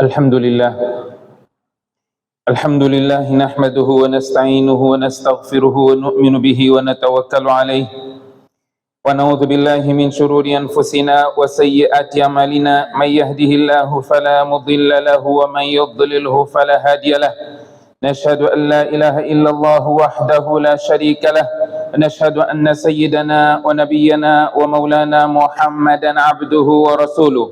الحمد لله نحمده ونستعينه ونستغفره ونؤمن به ونتوكل عليه ونعوذ بالله من شرور أنفسنا وسيئات أعمالنا. من يهده الله فلا مضل له ومن يضلله فلا هادي له. نشهد أن لا إله إلا الله وحده لا شريك له، ونشهد أن سيدنا ونبينا ومولانا محمدا عبده ورسوله.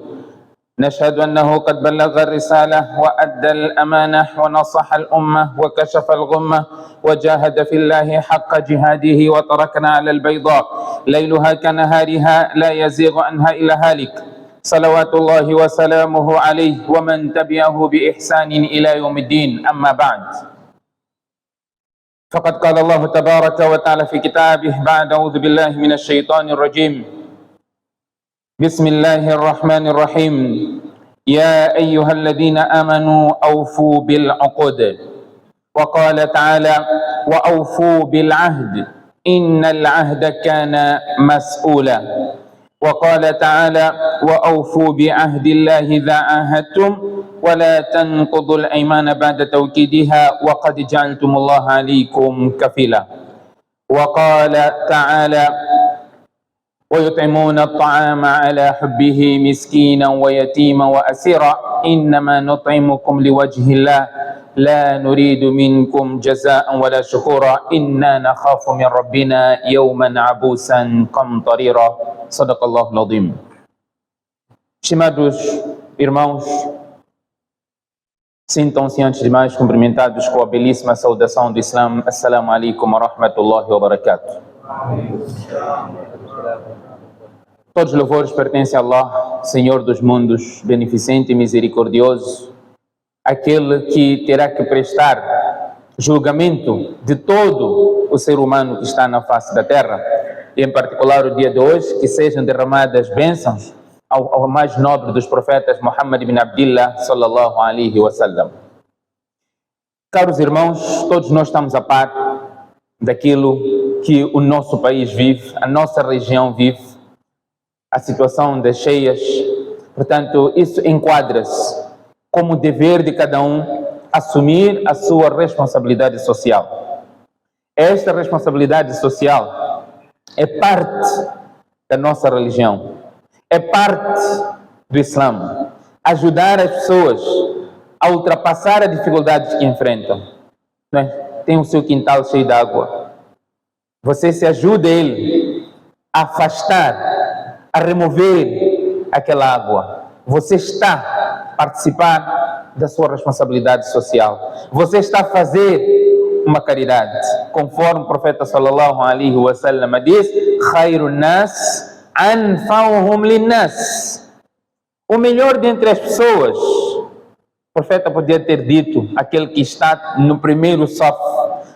نشهد أنه قد بلغ الرسالة وأدى الأمانة ونصح الأمة وكشف الغمة وجاهد في الله حق جهاده وتركنا على البيضاء ليلها كنهارها لا يزيغ عنها إلا هالك. صلوات الله وسلامه عليه ومن تبعه بإحسان إلى يوم الدين. أما بعد، فقد قال الله تبارك وتعالى في كتابه بعد أعوذ بالله من الشيطان الرجيم. بسم الله الرحمن الرحيم. يا أيها الذين آمنوا أوفوا بالعقود. وقال تعالى: وأوفوا بالعهد إن العهد كان مسؤولا. وقال تعالى: وأوفوا بعهد الله إذا عاهدتم ولا تنقضوا الأيمان بعد توكيدها وقد جعلتم الله عليكم كفيلا. وقال تعالى: ويطعمون الطعام على حبه مسكينا ويتيما وأسيرا إنما نطعمكم لوجه الله لا نريد منكم جزاء ولا شكورا إنا نخاف من ربنا يوما عبوسا قمطريرا. صدق الله العظيم. Estimados irmãos, sintam-se antes de mais cumprimentados com a belíssima saudação do Islã. Assalamu alaikum wa rahmatullahi wa barakatuh. Todos os louvores pertencem a Allah, Senhor dos mundos, beneficente e misericordioso, aquele que terá que prestar julgamento de todo o ser humano que está na face da terra, e em particular o dia de hoje, que sejam derramadas bênçãos ao mais nobre dos profetas, Muhammad ibn Abdillah, sallallahu alaihi wasallam. Caros irmãos, todos nós estamos a par daquilo que o nosso país vive, a nossa região vive, a situação das cheias. Portanto, isso enquadra-se como dever de cada um assumir a sua responsabilidade social. Esta responsabilidade social é parte da nossa religião, é parte do Islã. Ajudar as pessoas a ultrapassar as dificuldades que enfrentam. Não é? Tem o seu quintal cheio de água. Você se ajuda ele a afastar, a remover aquela água. Você está a participar da sua responsabilidade social. Você está a fazer uma caridade. Conforme o profeta sallallahu alaihi wasallam diz: "Khairun nas anfa'uhum linnas." O melhor dentre as pessoas, o profeta podia ter dito, aquele que está no primeiro saf,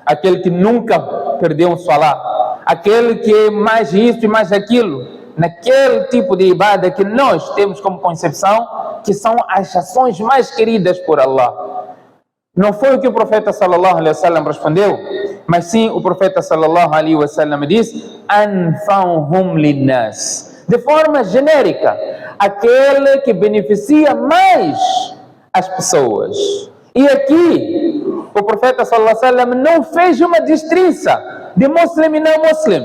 aquele que nunca perdeu um salá, aquele que é mais isso e mais aquilo, naquele tipo de ibada que nós temos como concepção que são as ações mais queridas por Allah. Não foi o que o profeta sallallahu alaihi wasallam respondeu, mas sim o profeta sallallahu alaihi wasallam disse: "Anfa'uhum linnas", de forma genérica, aquele que beneficia mais as pessoas. E aqui o profeta sallallahu alaihi wasallam não fez uma distinção de muslim e não muslim.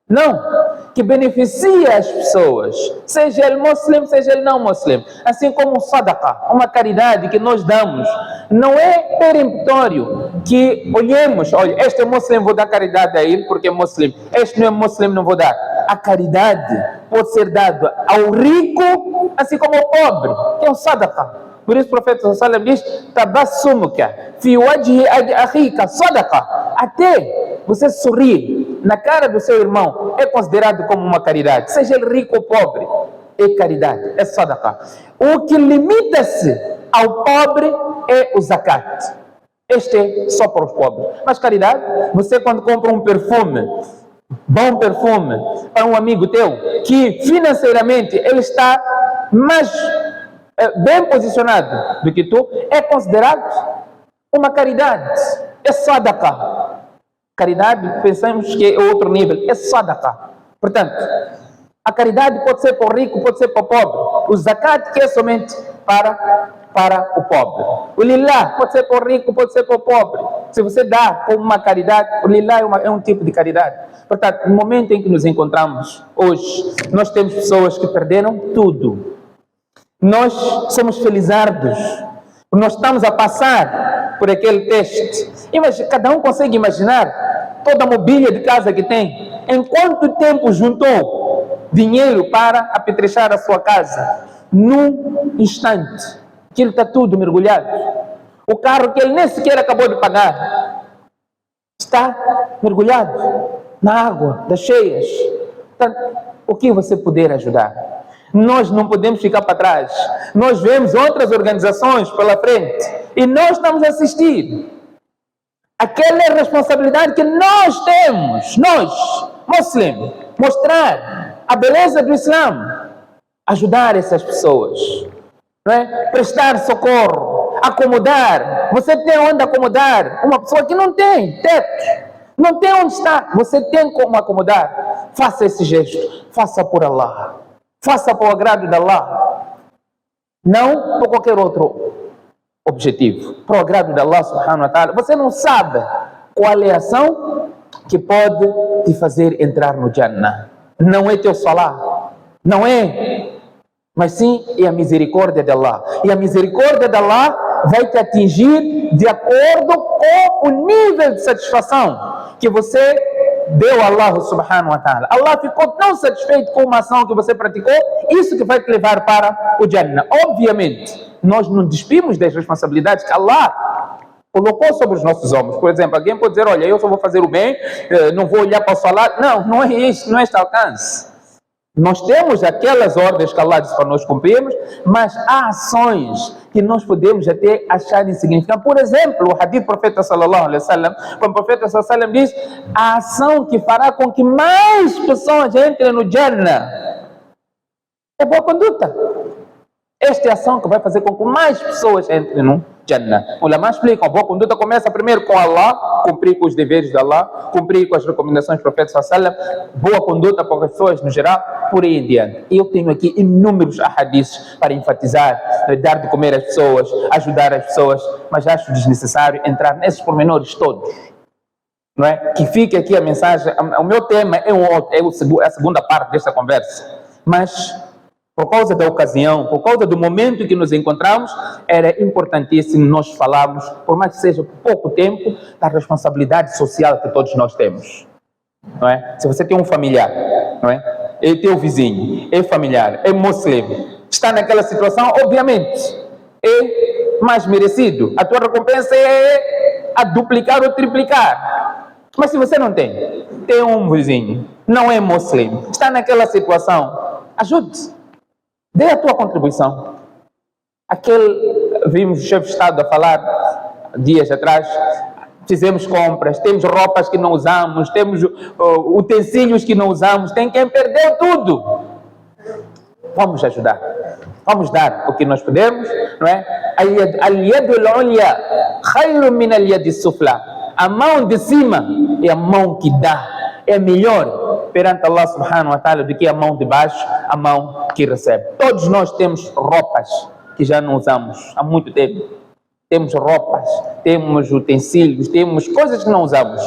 Não, que beneficia as pessoas, seja ele muslim, seja ele não muslim. Assim como o sadaqa, uma caridade que nós damos, não é peremptório que olhemos, olha, este é muslim, vou dar caridade a ele porque é muslim, este não é muslim, não vou dar. A caridade pode ser dada ao rico, assim como ao pobre, que é o sadaqa. Por isso o profeta sallallahu alaihi wasallam diz: "Tabassumuka fi wajhi akhika sadaqa." Até você sorrir na cara do seu irmão é considerado como uma caridade, seja ele rico ou pobre, é caridade, é sadaqa. O que limita-se ao pobre é o zakat. Este é só para os pobres. Mas caridade, você quando compra um perfume, bom perfume, para um amigo teu, que financeiramente ele está mais bem posicionado do que tu, é considerado uma caridade, é sadaqa. Caridade, pensamos que é outro nível, é sadaqa. Portanto, a caridade pode ser para o rico, pode ser para o pobre. O zakat que é somente para para o pobre. O lilá pode ser para o rico, pode ser para o pobre. Se você dá como uma caridade, o lilá é um tipo de caridade. Portanto, no momento em que nos encontramos hoje, nós temos pessoas que perderam tudo. Nós somos felizardos. Nós estamos a passar por aquele teste. Cada um consegue imaginar toda a mobília de casa que tem. Em quanto tempo juntou dinheiro para apetrechar a sua casa? Num instante. Aquilo está tudo mergulhado. O carro que ele nem sequer acabou de pagar está mergulhado na água das cheias. Portanto, o que você puder ajudar? Nós não podemos ficar para trás. Nós vemos outras organizações pela frente e nós estamos a assistir. Aquela é a responsabilidade que nós temos, nós, muslims, mostrar a beleza do Islã, ajudar essas pessoas, não é? Prestar socorro, acomodar. Você tem onde acomodar uma pessoa que não tem teto, não tem onde estar, você tem como acomodar. Faça esse gesto, faça por Allah. Faça para o agrado de Allah, não por qualquer outro objetivo. Para o agrado de Allah subhanahu wa ta'ala. Você não sabe qual é a ação que pode te fazer entrar no Jannah. Não é teu salah, não é, mas sim é a misericórdia de Allah. E a misericórdia de Allah vai te atingir de acordo com o nível de satisfação que você deu a Allah subhanahu wa ta'ala. Allah ficou tão satisfeito com uma ação que você praticou, isso que vai te levar para o Jannah. Obviamente, nós não despimos das responsabilidades que Allah colocou sobre os nossos ombros. Por exemplo, alguém pode dizer, olha, eu só vou fazer o bem, não vou olhar para o salário. Não, não é isso, não é este alcance. Nós temos aquelas ordens que Allah disse para nós cumprirmos, mas há ações que nós podemos até achar insignificantes. Por exemplo, o hadith do profeta sallallahu alaihi wasallam, quando o profeta sallallahu alaihi wasallam diz, a ação que fará com que mais pessoas entrem no Jannah é boa conduta. Esta é a ação que vai fazer com que mais pessoas entrem no Jannah. O ulama explica, a boa conduta começa primeiro com Allah, cumprir com os deveres de Allah, cumprir com as recomendações do profeta sallallahu alaihi wasallam, boa conduta para as pessoas no geral, por aí em diante. Eu tenho aqui inúmeros ahadiths para enfatizar, dar de comer às pessoas, ajudar as pessoas, mas acho desnecessário entrar nesses pormenores todos. Não é? Que fique aqui a mensagem, o meu tema é a segunda parte desta conversa, mas por causa da ocasião, por causa do momento que nos encontramos, era importantíssimo nós falarmos, por mais que seja pouco tempo, da responsabilidade social que todos nós temos. Não é? Se você tem um familiar, não é? É teu vizinho, é familiar, é muslim, está naquela situação, obviamente, é mais merecido. A tua recompensa é a duplicar ou triplicar. Mas se você não tem um vizinho, não é muslim, está naquela situação, ajude-se. Dê a tua contribuição. Vimos o chefe de Estado a falar dias atrás, fizemos compras, temos roupas que não usamos, temos utensílios que não usamos, tem quem perdeu tudo. Vamos ajudar, vamos dar o que nós podemos, não é? Al-yadul ulya khayrun min al-yadi sufla. A mão de cima é a mão que dá, é melhor perante Allah subhanahu wa ta'ala do que a mão de baixo, a mão que recebe. Todos nós temos roupas que já não usamos há muito tempo. Temos roupas, temos utensílios, temos coisas que não usamos.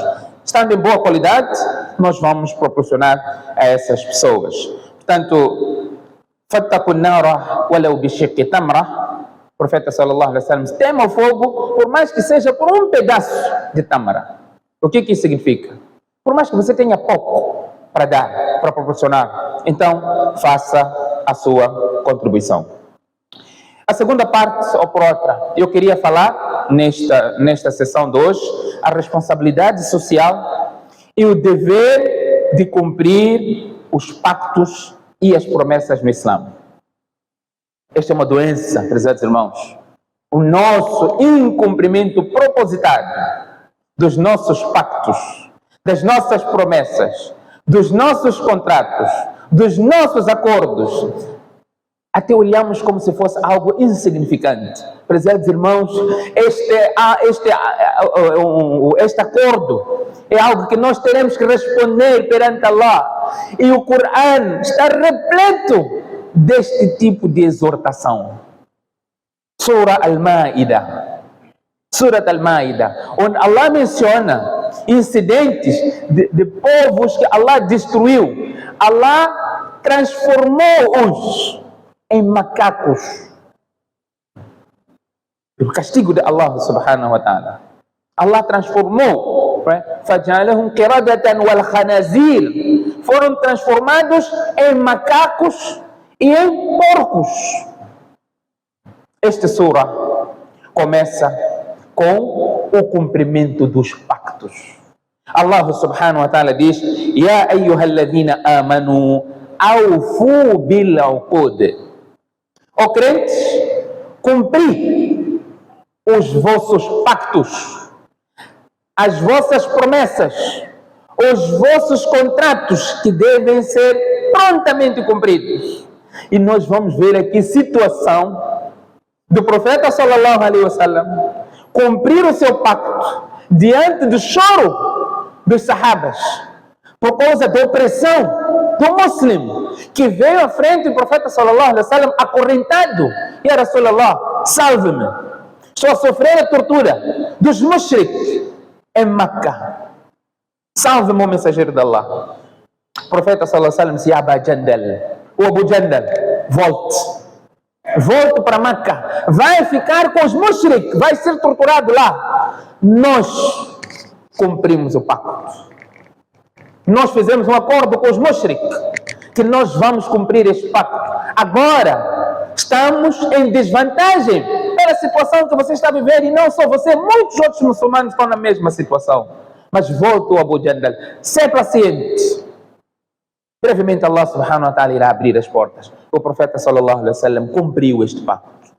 Estando em boa qualidade, nós vamos proporcionar a essas pessoas. Portanto, fattaqun nara walau bishiqqi tamra. O profeta sallallahu alaihi wasallam tema o fogo, por mais que seja por um pedaço de tamara. O que isso significa? Por mais que você tenha pouco para dar, para proporcionar, então faça a sua contribuição. A segunda parte, ou por outra, eu queria falar nesta sessão de hoje, a responsabilidade social e o dever de cumprir os pactos e as promessas no Islã. Esta é uma doença, prezados irmãos. O nosso incumprimento propositado dos nossos pactos, das nossas promessas, dos nossos contratos, dos nossos acordos, até olhamos como se fosse algo insignificante. Prezados irmãos, este acordo é algo que nós teremos que responder perante Allah. E o Corão está repleto deste tipo de exortação. Surah Al-Ma'idah. Surah Al-Ma'idah, onde Allah menciona incidentes de povos que Allah destruiu. Allah transformou-os em macacos. O castigo de Allah subhanahu wa ta'ala. Allah transformou. فَجَعَلَهُمْ قِرَدَةً وَالْخَنَازِيرَ. Foram transformados em macacos e em porcos. Esta surah começa com o cumprimento dos pactos. Allah subhanahu wa ta'ala diz: Ya ayyuhalladhina amanu awfu bil uqud. Ó crentes, cumpri os vossos pactos, as vossas promessas, os vossos contratos que devem ser prontamente cumpridos. E nós vamos ver aqui situação do profeta sallallahu alaihi wasallam cumprir o seu pacto diante do choro dos sahabas por causa da opressão do muslim que veio à frente do profeta sallallahu alaihi wasallam acorrentado. Ya Rasulallah, salve-me, estou a sofrer a tortura dos mushrik em Makkah, salve-me, o mensageiro de Allah. O profeta sallallahu alaihi wasallam disse: Aba Jandal, o Abu Jandal, volte para Makkah, vai ficar com os mushrik, vai ser torturado lá. Nós cumprimos o pacto, nós fizemos um acordo com os mushrik que nós vamos cumprir este pacto. Agora estamos em desvantagem pela situação que você está a viver, e não só você, muitos outros muçulmanos estão na mesma situação. Mas volte, o Abu Jandal, seja paciente. Brevemente Allah subhanahu wa ta'ala irá abrir as portas. O profeta sallallahu alaihi wasallam cumpriu este pacto.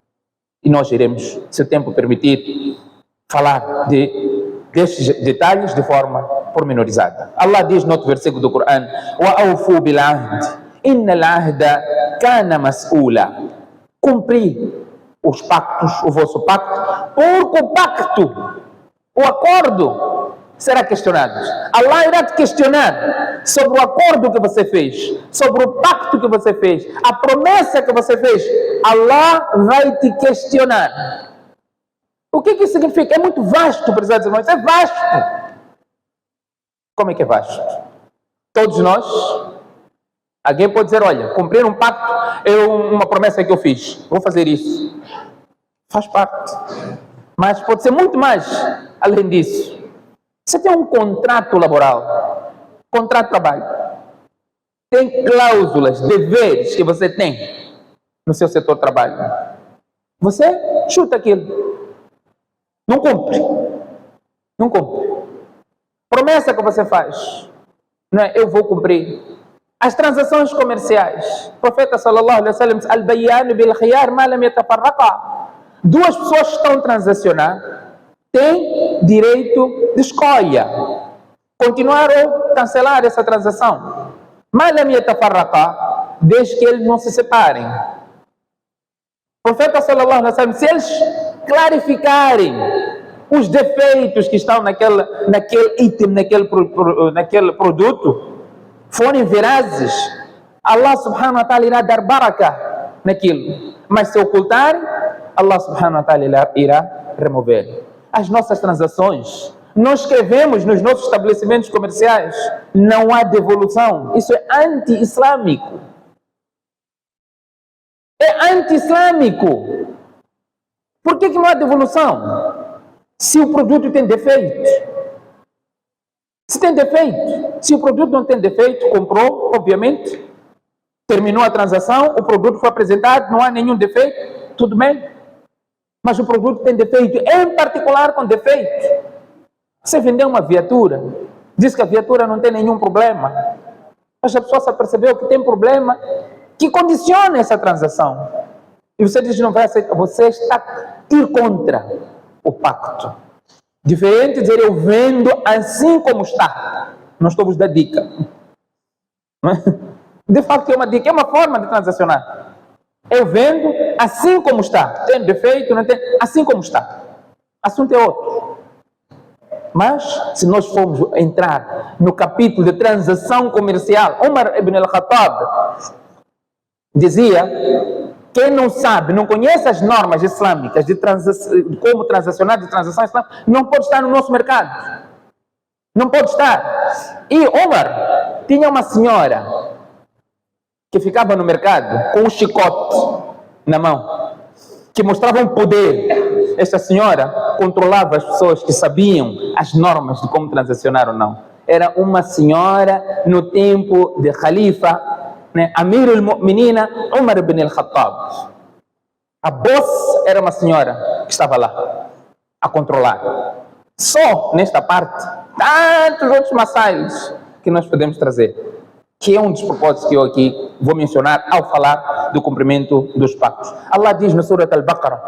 E nós iremos, se o tempo permitir, falar destes detalhes de forma pormenorizada. Allah diz no outro versículo do Corão: Wa awfu bil ahd, innal ahda kana mas'ula. Cumpri os pactos, o vosso pacto, porque o pacto, o acordo, será questionado. Allah irá te questionar sobre o acordo que você fez, sobre o pacto que você fez, a promessa que você fez. Allah vai te questionar. O que isso significa? É muito vasto, prezados irmãos, é vasto. Como é que é vasto? Todos nós, alguém pode dizer: olha, cumprir um pacto é uma promessa que eu fiz, vou fazer isso. Faz parte. Mas pode ser muito mais além disso. Você tem um contrato laboral, contrato de trabalho, tem cláusulas, deveres que você tem no seu setor de trabalho. Você chuta aquilo, não cumpre, não cumpre. Promessa que você faz, não é? Eu vou cumprir. As transações comerciais, o profeta sallallahu alaihi wasallam diz: al-bayyan bil khiyar ma lam yatafarraqa. Duas pessoas que estão a transacionar têm direito de escolha, continuar ou cancelar essa transação. Ma lam yatafarraqa, desde que eles não se separem. O profeta sallallahu alaihi wasallam, se eles clarificarem os defeitos que estão naquele item, naquele produto, forem verazes, Allah subhanahu wa ta'ala irá dar baraka naquilo. Mas se ocultarem, Allah subhanahu wa ta'ala irá remover. As nossas transações, nós escrevemos nos nossos estabelecimentos comerciais: não há devolução. Isso é anti-islâmico. É anti-islâmico. Por que não há devolução? Se o produto tem defeito. Se tem defeito. Se o produto não tem defeito, comprou, obviamente, terminou a transação, o produto foi apresentado, não há nenhum defeito, tudo bem. Mas o produto tem defeito, em particular com defeito. Você vendeu uma viatura, diz que a viatura não tem nenhum problema, mas a pessoa só percebeu que tem problema que condiciona essa transação. E você diz: não vai aceitar. Você está a ir contra o pacto. Diferente de dizer: eu vendo assim como está. Não estou vos dando dica. De facto é uma dica, é uma forma de transacionar. Eu vendo assim como está. Tem defeito, não tem? Assim como está. Assunto é outro. Mas, se nós formos entrar no capítulo de transação comercial, Umar ibn al-Khattab dizia Quem não sabe, não conhece as normas islâmicas de como transacionar, de transação islâmica, não pode estar no nosso mercado. Não pode estar. E Omar tinha uma senhora que ficava no mercado com um chicote na mão, que mostrava um poder. Esta senhora controlava as pessoas que sabiam as normas de como transacionar ou não. Era uma senhora no tempo de Khalifa, né? Amir al-Mu'minina Umar ibn al-Khattab. A boss era uma senhora que estava lá a controlar. Só nesta parte, tantos outros massais que nós podemos trazer, que é um dos propósitos que eu aqui vou mencionar ao falar do cumprimento dos pactos. Allah diz no Surat Al-Baqarah: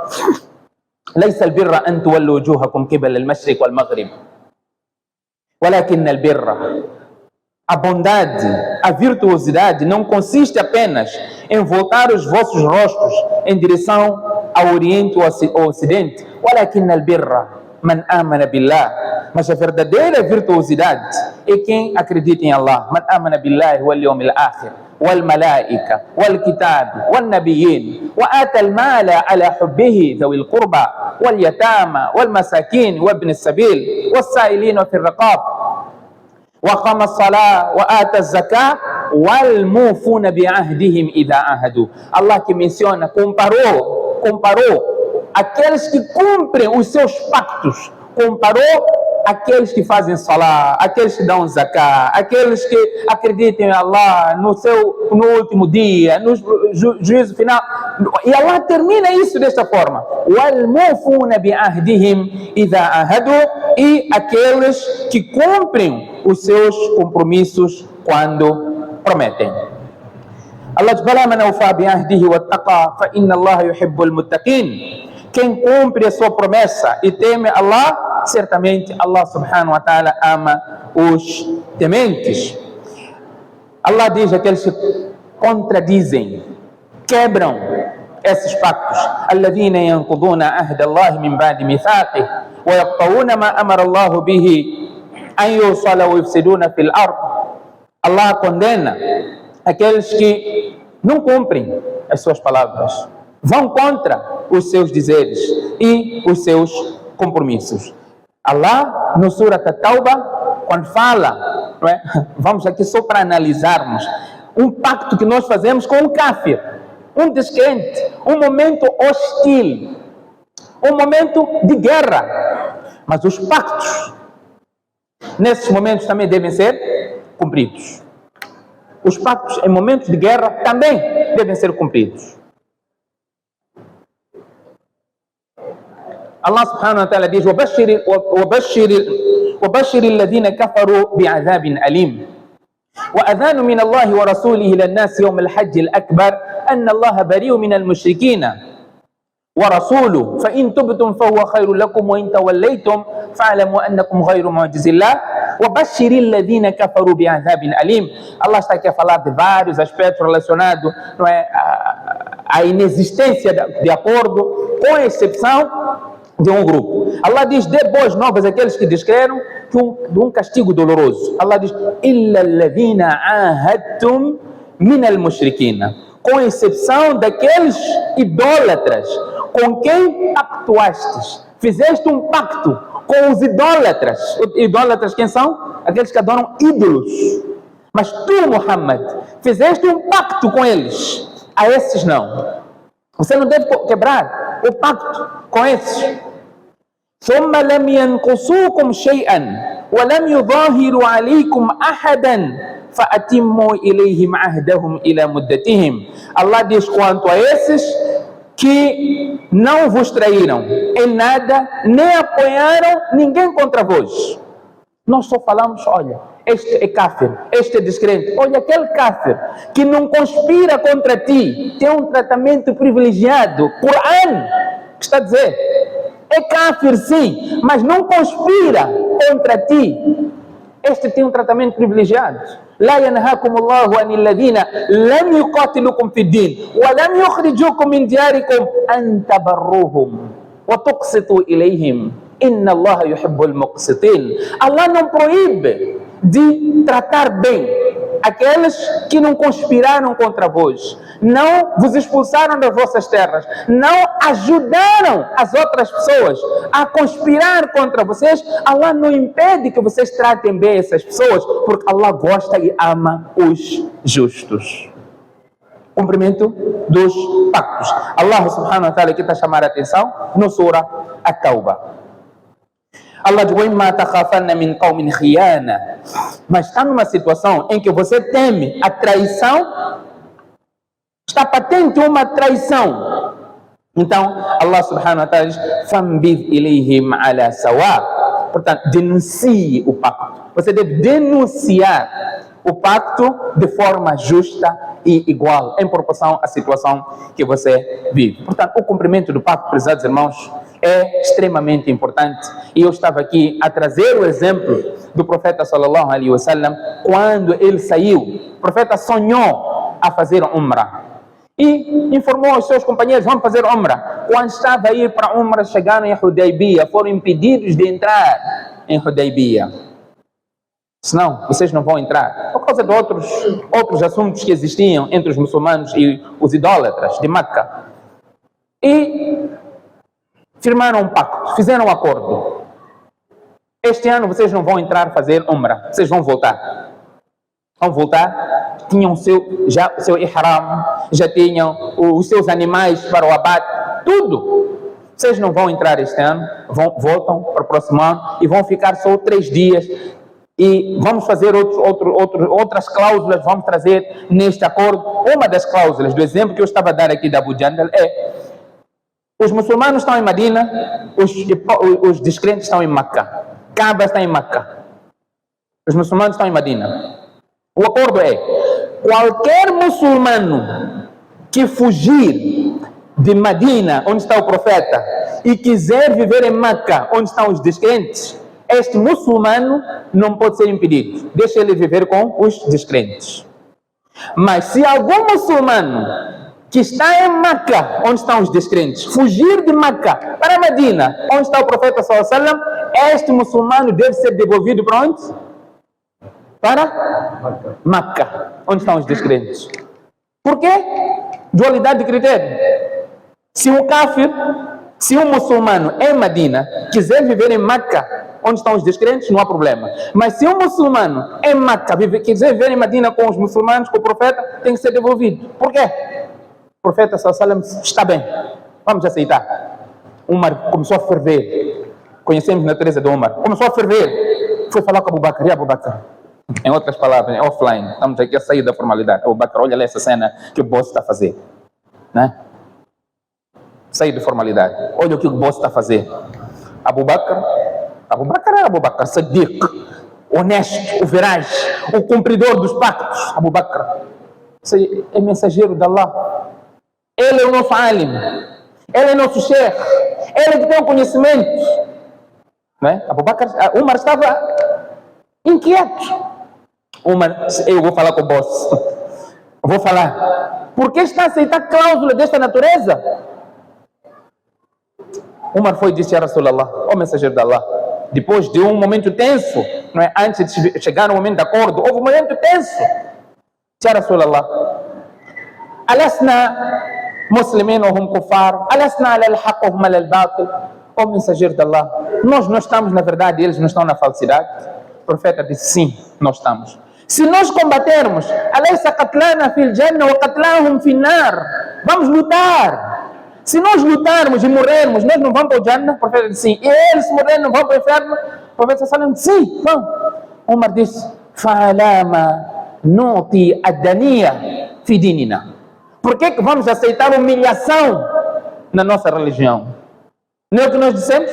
ليس البر أن تولوا وجوهكم قبل المشرق والمغرب ولكن البر. A bondade, a virtuosidade não consiste apenas em voltar os vossos rostos em direção ao Oriente ou ao Ocidente. ولكن البر من آمن بالله. Mas a verdadeira virtuosidade é quem acredita em Allah. من آمن بالله واليوم الآخر والملائكة والكتاب والنبيين وآتى المال على حبه ذوي القربى واليتامى والمساكين وابن السبيل والسائلين وفي الرقاب وقام الصلاة وآتى الزكاة والموفون بعهدهم إذا عاهدوا. Allah que menciona, comparou aqueles que cumprem os seus pactos, comparou aqueles que fazem salah, aqueles que dão zakah, aqueles que acreditam em Allah no último dia, no juízo final. E Allah termina isso desta forma: وَالْمُوفُونَ بِعَهْدِهِمْ إِذَا عَاهَدُوا. E aqueles que cumprem os seus compromissos quando prometem. Allah diz: بَلَا مَنْ أَوْفَى بِعَهْدِهِ وَاتَّقَى فَإِنَّ اللَّهَ يُحِبُّ الْمُتَّقِينَ. Quem cumpre a sua promessa e teme Allah, certamente Allah subhanahu wa ta'ala ama os tementes. Allah diz aqueles que contradizem, quebram esses pactos: الذين ينقضون عهد الله من بعد ميثاقه ويقطعون ما أمر الله به أن يوصل ويفسدون في الأرض. Allah condena aqueles que não cumprem as suas palavras, vão contra os seus dizeres e os seus compromissos. Allah, no Surat At-Tawbah, quando fala, não é? Vamos aqui só para analisarmos um pacto que nós fazemos com um kafir, um descrente, um momento hostil, um momento de guerra. Mas os pactos, nesses momentos, também devem ser cumpridos. Os pactos em momentos de guerra também devem ser cumpridos. Allah subhanahu wa ta'ala diz: وبشر الذين كفروا بعذاب أليم وأذان من الله ورسوله للناس يوم الحج الأكبر أن الله بريء من المشركين ورسوله فإن تبتم فهو خير لكم وإن توليتم فاعلموا أنكم غير معجز الله وبشر الذين كفروا بعذاب أليم. Allah está aqui a falar de vários aspectos relacionados, não é, à inexistência de acordo, com exceção de um grupo. Allah diz: dê boas novas àqueles que descreram de um castigo doloroso. Allah diz: إِلَّا الَّذِينَ عَاهَدْتُمْ مِنَ الْمُشْرِكِينَ. Com exceção daqueles idólatras com quem pactuastes. Fizeste um pacto com os idólatras. Idólatras quem são? Aqueles que adoram ídolos. Mas tu, Muhammad, fizeste um pacto com eles. A esses não. Você não deve quebrar o pacto com esses. ثم لم ينقصوكم شيئا ولم يظاهروا عليكم أحدا فأتموا إليهم عهدهم إلى مدتهم. Allah diz quanto a esses que não vos traíram em nada, nem apoiaram ninguém contra vós. Nós só falamos: olha, este é kafir, este é descrente. Olha, aquele kafir que não conspira contra ti tem um tratamento privilegiado. Quran que está a dizer: é kafir sim, mas não conspira contra ti. Este tem um tratamento privilegiado. لا ينهاكم الله عن الذين لم يقاتلوكم في الدين ولم يخرجوكم من دياركم أن تبروهم وتقسطوا إليهم إن الله يحب المقسطين. Allah não proíbe de tratar bem aqueles que não conspiraram contra vós, não vos expulsaram das vossas terras, não ajudaram as outras pessoas a conspirar contra vocês, Allah não impede que vocês tratem bem essas pessoas, porque Allah gosta e ama os justos. Cumprimento dos pactos. Allah subhanahu wa ta'ala aqui está a chamar a atenção no Surah At-Tawbah. Allah diz: "Imma takhafanna min qawmin khiyana", mas está numa situação em que você teme a traição, está patente uma traição. Então, Allah subhanahu wa ta'ala diz: "Fambid ilayhim ala sawa", portanto, denuncie o pacto. Você deve denunciar o pacto de forma justa e igual, em proporção à situação que você vive. Portanto, o cumprimento do pacto, prezados irmãos, é extremamente importante. E eu estava aqui a trazer o exemplo do profeta sallallahu alaihi wasallam, quando ele saiu. O profeta sonhou a fazer umrah e informou aos seus companheiros: vamos fazer umrah. Quando estava a ir para umrah, chegaram em Hudaybiyah, foram impedidos de entrar em Hudaybiyah. Senão, vocês não vão entrar. Por causa de outros assuntos que existiam entre os muçulmanos e os idólatras de Meca. E firmaram um pacto, fizeram um acordo. Este ano vocês não vão entrar fazer umrah, vocês vão voltar. Vão voltar, tinham o seu ihram, já tinham os seus animais para o abate, tudo. Vocês não vão entrar este ano, voltam para o próximo ano e vão ficar só 3 dias. E vamos fazer outras cláusulas, vamos trazer neste acordo. Uma das cláusulas, do exemplo que eu estava a dar aqui da Abu Jandal, é: os muçulmanos estão em Medina, os descrentes estão em Meca. Kaaba está em Meca. Os muçulmanos estão em Medina. O acordo é: qualquer muçulmano que fugir de Medina, onde está o profeta, e quiser viver em Meca, onde estão os descrentes, este muçulmano não pode ser impedido. Deixa ele viver com os descrentes. Mas se algum muçulmano que está em Meca, onde estão os descrentes, fugir de Meca para Medina, onde está o profeta sallallahu alaihi wasallam, este muçulmano deve ser devolvido para onde? Para Meca, onde estão os descrentes. Por quê? Dualidade de critério. Se um muçulmano em Medina quiser viver em Meca, onde estão os descrentes, não há problema. Mas se um muçulmano em Meca quiser viver em Medina com os muçulmanos, com o profeta, tem que ser devolvido. Por quê? O profeta sallallahu alaihi wasallam está bem, vamos aceitar. Umar começou a ferver. Conhecemos a natureza de Umar. Começou a ferver. Foi falar com Abu Bakr. E Abu Bakr? Em outras palavras, offline. Estamos aqui a sair da formalidade. Abu Bakr, olha lá essa cena que o boss está a fazer. Né? Sair da formalidade. Olha o que o boss está a fazer. Abu Bakr era Abu Bakr, Sadiq, honesto, o veraz, o cumpridor dos pactos. Abu Bakr é mensageiro de Allah. Ele é o nosso alim, ele é nosso sheikh, ele que tem o conhecimento. Não é? Abu Bakr, Umar estava inquieto. Umar, eu vou falar com o boss. Vou falar. Por que está a aceitar cláusula desta natureza? Umar foi e disse: Ya Rasulallah, ó mensageiro de Allah, depois de um momento tenso, não é? Antes de chegar no momento de acordo, houve um momento tenso. Ya Rasulallah, alasna muslimin ou hum kuffar, alasna ala al-haq ou hum ala al-batil. Ó mensageiro de Allah, nós não estamos na verdade, eles não estão na falsidade? O profeta disse: sim, nós estamos. Se nós combatermos, alaysa qatlana fil jannah wa qatlahum fil nar, vamos lutar. Se nós lutarmos e morrermos, nós não vamos para o Jannah? O profeta disse: sim. E eles morrerem, não vão para o inferno? O profeta falou: sim, vão. Umar disse: fa'alama nu'ti ad-daniya fi dinina. Por que vamos aceitar humilhação na nossa religião? Não é o que nós dissemos?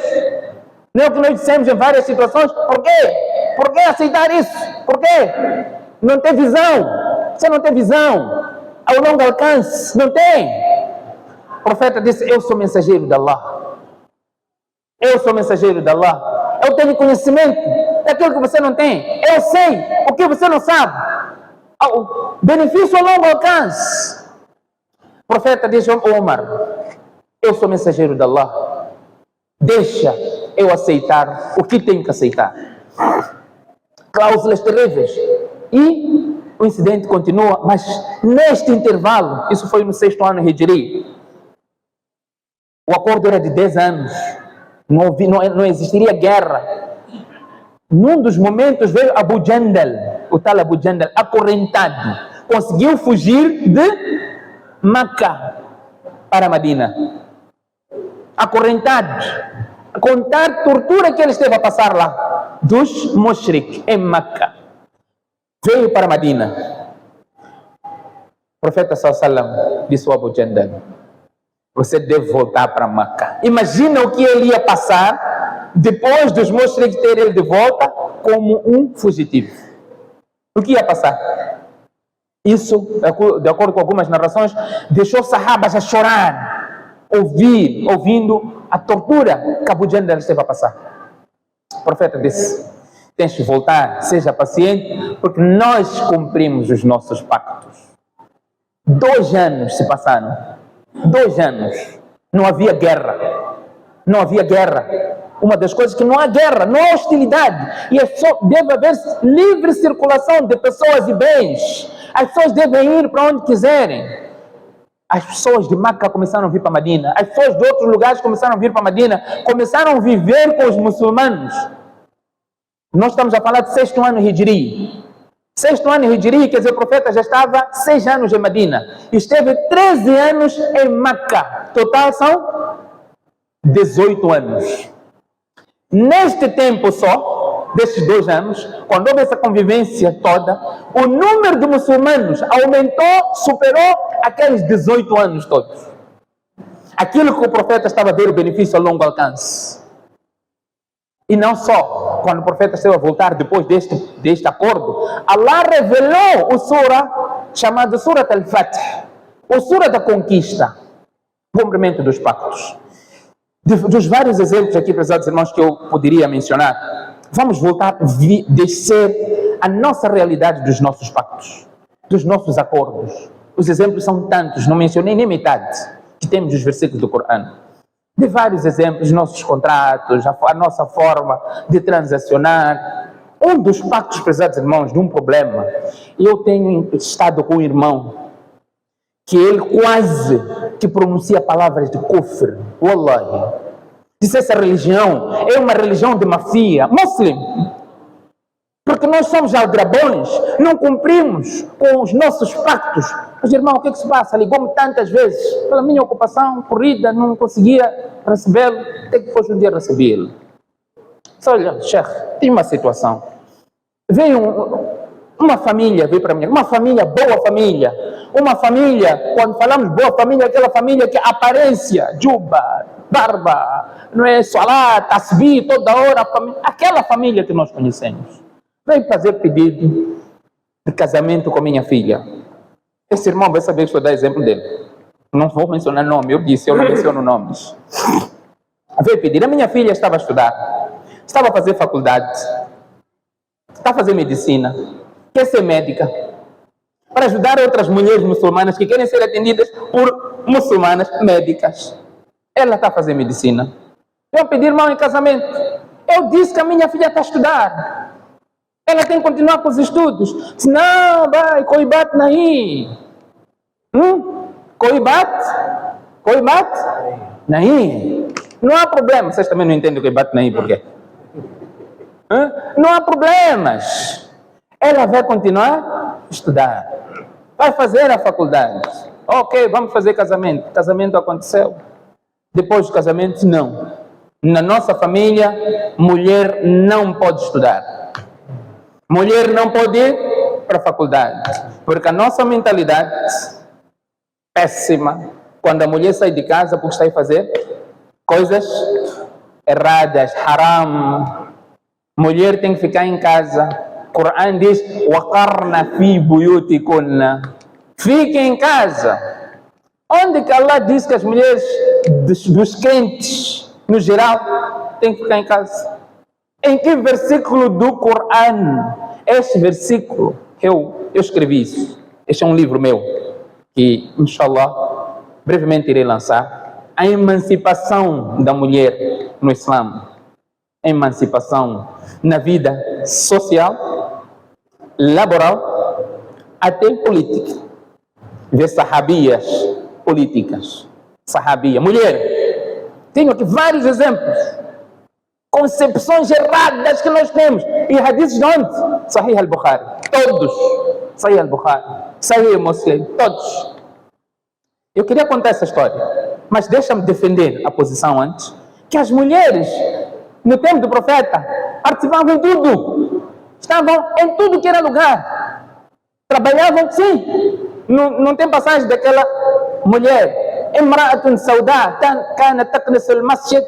Não é o que nós dissemos em várias situações? Por quê? Por que aceitar isso? Por quê? Não tem visão. Você não tem visão ao longo alcance. Não tem. O profeta disse: eu sou mensageiro de Allah. Eu sou mensageiro de Allah. Eu tenho conhecimento daquilo que você não tem. Eu sei o que você não sabe. O benefício a longo alcance. O profeta disse: Omar, eu sou mensageiro de Allah. Deixa eu aceitar o que tenho que aceitar. Cláusulas terríveis. E o incidente continua, mas neste intervalo, isso foi no 6º ano Hijri, o acordo era de 10 anos, não existiria guerra. Num dos momentos veio Abu Jandal, o tal Abu Jandal, acorrentado, conseguiu fugir de Meca para Medina, acorrentado, a contar a tortura que ele esteve a passar lá, dos mushrik em Meca. Veio para Medina. O profeta sallallahu disse ao Abu Jandal: você deve voltar para Meca. Imagina o que ele ia passar depois dos mushrik ter ele de volta como um fugitivo. O que ia passar? Isso, de acordo com algumas narrações, deixou sahabas a chorar, ouvindo a tortura que Abu Jandal esteve a passar. O profeta disse: tens de voltar, seja paciente, porque nós cumprimos os nossos pactos. 2 anos se passaram. 2 anos. Não havia guerra. Não havia guerra. Uma das coisas que não há guerra, não há hostilidade. E só deve haver livre circulação de pessoas e bens. As pessoas devem ir para onde quiserem. As pessoas de Meca começaram a vir para Medina. As pessoas de outros lugares começaram a vir para Medina. Começaram a viver com os muçulmanos. Nós estamos a falar de 6º ano Hijri. 6º ano Hijri, quer dizer, o profeta já estava 6 anos em Medina. Esteve 13 anos em Meca. Total são 18 anos. Neste tempo só, desses 2 anos, quando houve essa convivência toda, o número de muçulmanos aumentou, superou aqueles 18 anos todos. Aquilo que o profeta estava a ver o benefício a longo alcance. E não só, quando o profeta esteve a voltar depois deste acordo, Allah revelou o surah chamado Surat al-Fath, o surah da conquista, cumprimento dos pactos. Dos vários exemplos aqui, prezados irmãos, que eu poderia mencionar, vamos voltar a descer a nossa realidade dos nossos pactos, dos nossos acordos. Os exemplos são tantos, não mencionei nem metade, que temos dos versículos do Corão. De vários exemplos, nossos contratos, a nossa forma de transacionar. Um dos pactos, prezados irmãos, de um problema, eu tenho estado com um irmão, que ele quase que pronuncia palavras de kufr, wallahi. Diz: essa religião é uma religião de mafia, muslim. Porque nós somos aldrabões, não cumprimos com os nossos pactos. Mas irmão, o que é que se passa? Ligou-me tantas vezes, pela minha ocupação, corrida, não conseguia recebê-lo, até que depois um dia recebi ele. Olha, Sheikh, tem uma situação. Veio uma família, veio para mim, uma família, boa família. Uma família, quando falamos boa família, aquela família que aparência, juba, barba, não é salat, tasbih, toda hora, aquela família que nós conhecemos. Veio fazer pedido de casamento com minha filha. Esse irmão vai saber que eu dar exemplo dele. Não vou mencionar nome, eu disse, eu não menciono nomes. Veio pedir, a minha filha estava a estudar, estava a fazer faculdade, está a fazer medicina, quer ser médica, para ajudar outras mulheres muçulmanas que querem ser atendidas por muçulmanas médicas. Ela está a fazer medicina. Eu pedi irmão em casamento. Eu disse que a minha filha está a estudar. Ela tem que continuar com os estudos. Se não, vai, coibat nahi. Coibat nahi. Não há problema. Vocês também não entendem o coibat nahi, por quê? Não há problemas. Ela vai continuar a estudar. Vai fazer a faculdade. Ok, vamos fazer casamento. Casamento aconteceu. Depois do casamento, não. Na nossa família, mulher não pode estudar. Mulher não pode ir para a faculdade. Porque a nossa mentalidade péssima, quando a mulher sai de casa porque está a fazer coisas erradas, haram. Mulher tem que ficar em casa. O Corão diz: وَقَرْنَ فِي بُيُوتِكُنَّ. Fiquem em casa. Onde que Allah diz que as mulheres dos crentes, no geral, têm que ficar em casa? Em que versículo do Corão? Este versículo, eu escrevi isso. Este é um livro meu, que, inshallah, brevemente irei lançar. A emancipação da mulher no Islã. A emancipação na vida social, laboral, até em política. Vê sahabias políticas. Sahabia, mulher. Tenho aqui vários exemplos. Concepções erradas que nós temos. E hadiths de onde? Sahih al-Bukhari. Todos. Sahih al-Bukhari. Sahih Muslim. Todos. Eu queria contar essa história, mas deixa-me defender a posição antes, que as mulheres, no tempo do profeta, participavam em tudo. Estavam em tudo que era lugar. Trabalhavam, sim. Não tem passagem daquela mulher, Imra'atun Sauda, kana taqnisul masjid,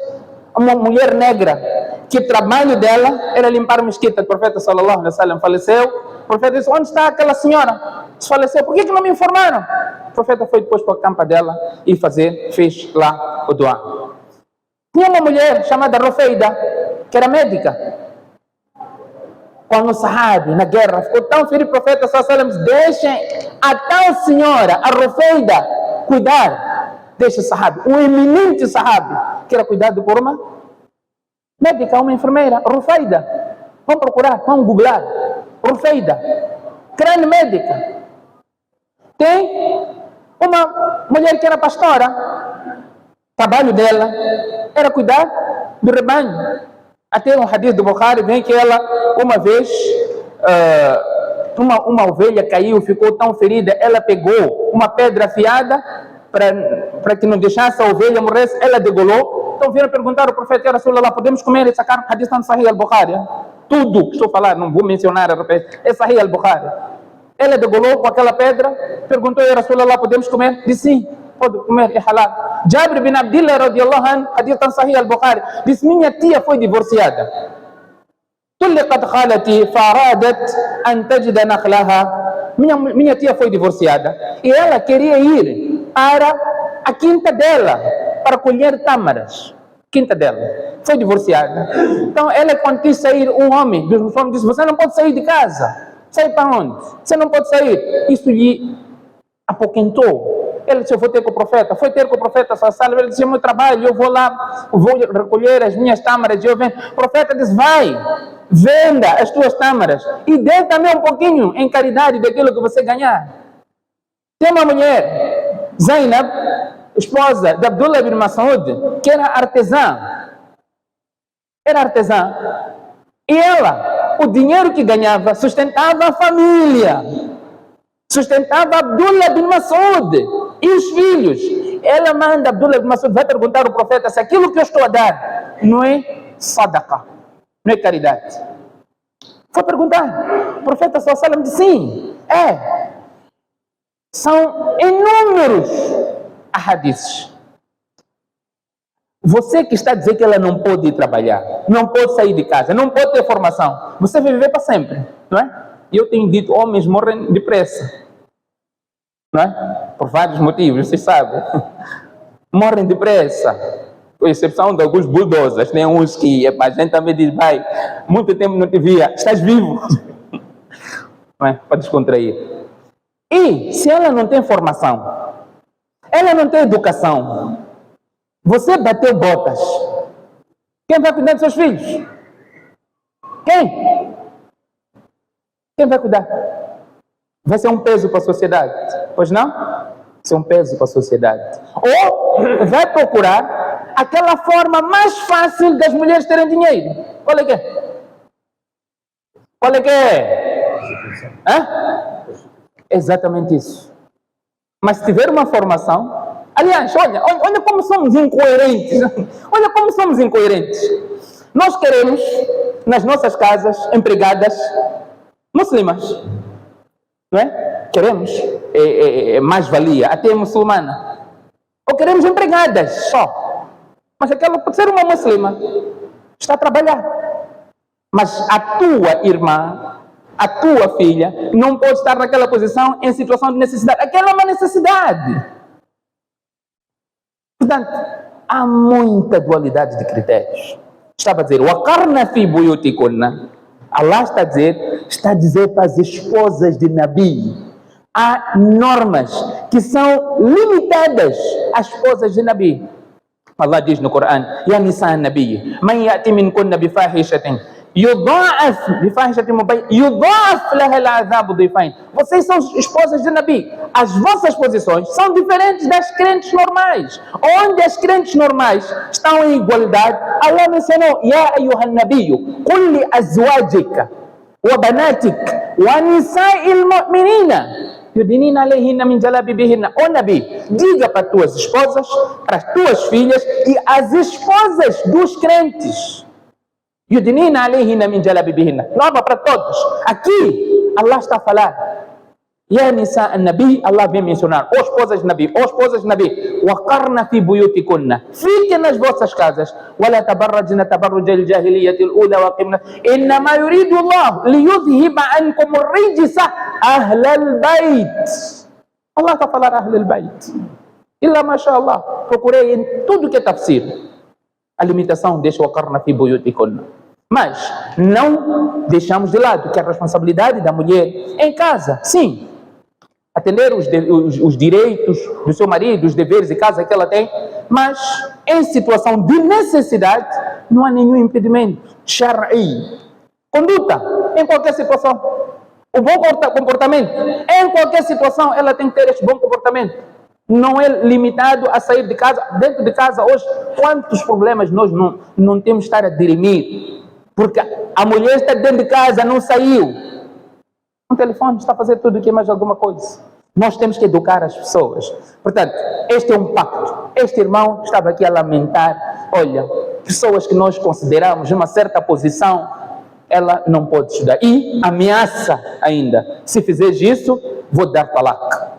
uma mulher negra, que o trabalho dela era limpar a mesquita. O profeta sallallahu alaihi wasallam faleceu. O profeta disse: onde está aquela senhora? Desfaleceu. Por que não me informaram? O profeta foi depois para a campa dela e fez lá o doa. Tinha uma mulher chamada Rufeida, que era médica. Quando o sahabi, na guerra, ficou tão ferido, o profeta sallallahu alaihi wasallam: deixem a tal senhora, a Rufeida, cuidar. Deixa o sahabi, um eminente sahabi, que era cuidado por uma médica, uma enfermeira, Rufeida. Vamos procurar, vamos googlar. Rufeida, grande médica. Tem uma mulher que era pastora. O trabalho dela era cuidar do rebanho. Até um hadith do Bukhari vem que ela, uma vez, uma ovelha caiu, ficou tão ferida, ela pegou uma pedra afiada para que não deixasse a ovelha morrer, ela degolou. Então vieram perguntar ao profeta: Rasulullah, podemos comer essa carne? Hadith está no Sahih al-Bukhari. Tudo que estou a falar, não vou mencionar, é Sahih al-Bukhari. Ela degolou com aquela pedra, perguntou a Rasulullah: podemos comer? Disse sim, pode comer, é halal. Jabir bin Abdullah radiyallahu anhu, hadith está no Sahih al-Bukhari, disse: minha tia foi divorciada. طلقت خالتي فأرادت أن تجد نخلها. Minha tia foi divorciada e ela queria ir para a quinta dela para colher tâmaras. Quinta dela foi divorciada. Então ela, quando quis sair, um homem disse: você não pode sair de casa. Sai para onde? Você não pode sair. Isso lhe apoquentou. Ele disse: eu vou ter com o profeta. Foi ter com o profeta. Ele disse: é meu trabalho, eu vou lá, vou recolher as minhas tâmaras. Eu venho. O profeta disse: vai, venda as tuas tâmaras e dê também um pouquinho em caridade daquilo que você ganhar. Tem uma mulher, Zainab, esposa de Abdullah bin Mas'ud, que era artesã. Era artesã. E ela, o dinheiro que ganhava, sustentava a família. Sustentava Abdullah bin Mas'ud e os filhos. Ela manda Abdullah bin Mas'ud, vai perguntar ao profeta se aquilo que eu estou a dar não é sadaqa, não é caridade. Foi perguntar. O profeta sallallahu alaihi wasallam disse: sim, é. São inúmeros hadiths. Você que está a dizer que ela não pode ir trabalhar, não pode sair de casa, não pode ter formação, você vai viver para sempre, não é? E eu tenho dito: homens morrem depressa, não é? Por vários motivos, vocês sabem. Morrem depressa, com exceção de alguns bulldozers. Tem uns que a gente também diz: vai, muito tempo não te via, estás vivo. Não é? Para descontrair. E se ela não tem formação, ela não tem educação, você bateu botas, quem vai cuidar dos seus filhos? Quem? Quem vai cuidar? Vai ser um peso para a sociedade, pois não? Vai ser um peso para a sociedade. Ou vai procurar aquela forma mais fácil das mulheres terem dinheiro. Qual é que é? Qual é que é? Hã? Exatamente isso. Mas se tiver uma formação, aliás, olha como somos incoerentes. Olha como somos incoerentes. Nós queremos, nas nossas casas, empregadas muslimas. Não é? Queremos mais-valia, até muçulmana. Ou queremos empregadas só. Mas aquela pode ser uma muslima. Está a trabalhar. Mas a tua irmã, a tua filha, não pode estar naquela posição em situação de necessidade. Aquela é uma necessidade. Portanto, há muita dualidade de critérios. Estava a dizer: وَقَرْنَ فِي بُيُوتِكُنَّ. Allah está a dizer para as esposas de Nabi. Há normas que são limitadas às esposas de Nabi. Allah diz no Corão: Ya Nisa Nabi, man ya'ti minkunna bi fahishatin. يضاعف بفاحشة مبين يضاعف لها العذاب ضعفين. Vocês são esposas de Nabi. As vossas posições são diferentes das crentes normais. Onde as crentes normais estão em igualdade, Allah mencionou: Ya ayyuhan nabiyyu, qul li azwajika wa banatik wa nisa'il mu'minina yudnina alayhinna min jalabibihinna. Ó Nabi, diga para tuas esposas, para as tuas filhas e as esposas dos crentes. Yudnina alayhinna min jalabibihinna. Nova para todos. Aqui, Allah está a falar. Ya nisa an-nabi, Allah vem mencionar: ó esposas de Nabi, ó esposas de Nabi, waqarna fi buyutikunna. Fiquem nas vossas casas. Wala tabarrajna tabarruj al-jahiliyyah al-ula wa qimna. Innama yuridu Allah liyudhhiba ankum ar-rijsa ahla al-bayt. Allah está a falar ahla al-bayt. Illa ma sha Allah. Procurei em tudo que é tafsir a limitação deixa o waqarna fi buyutikunna. Mas não deixamos de lado que a responsabilidade da mulher em casa, sim, atender os direitos do seu marido, os deveres de casa que ela tem, mas em situação de necessidade não há nenhum impedimento shar'i. Conduta em qualquer situação, o bom comportamento em qualquer situação, ela tem que ter este bom comportamento. Não é limitado a sair de casa. Dentro de casa hoje, quantos problemas nós não temos que estar a dirimir, porque a mulher está dentro de casa, não saiu. O telefone está a fazer tudo o que é mais alguma coisa. Nós temos que educar as pessoas. Portanto, este é um pacto. Este irmão estava aqui a lamentar: olha, pessoas que nós consideramos uma certa posição, ela não pode estudar. E ameaça ainda: se fizeres isso, vou dar talak.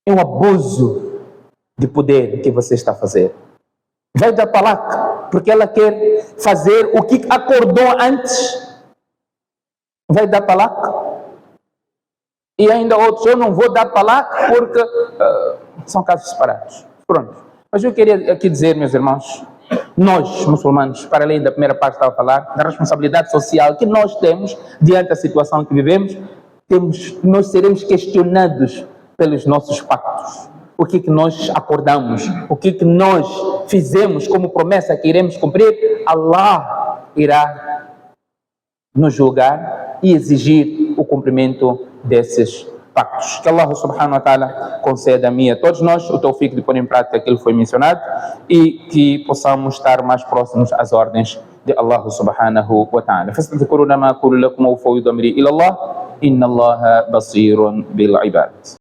É um abuso de poder que você está a fazer. Vai dar talak porque ela quer fazer o que acordou antes. Vai dar talak. E ainda outros: eu não vou dar talak porque são casos separados. Pronto. Mas eu queria aqui dizer, meus irmãos, nós, muçulmanos, para além da primeira parte que estava a falar, da responsabilidade social que nós temos diante da situação que vivemos, nós seremos questionados pelos nossos pactos. O que nós acordamos, o que nós fizemos como promessa que iremos cumprir, Allah irá nos julgar e exigir o cumprimento desses pactos. Que Allah subhanahu wa ta'ala conceda a mim e a todos nós o tawfiq de pôr em prática aquilo que foi mencionado e que possamos estar mais próximos às ordens de Allah subhanahu wa ta'ala. فاستذكرون ما أقول لكم وأفوض أمري إلى الله إن الله بصير بالعباد.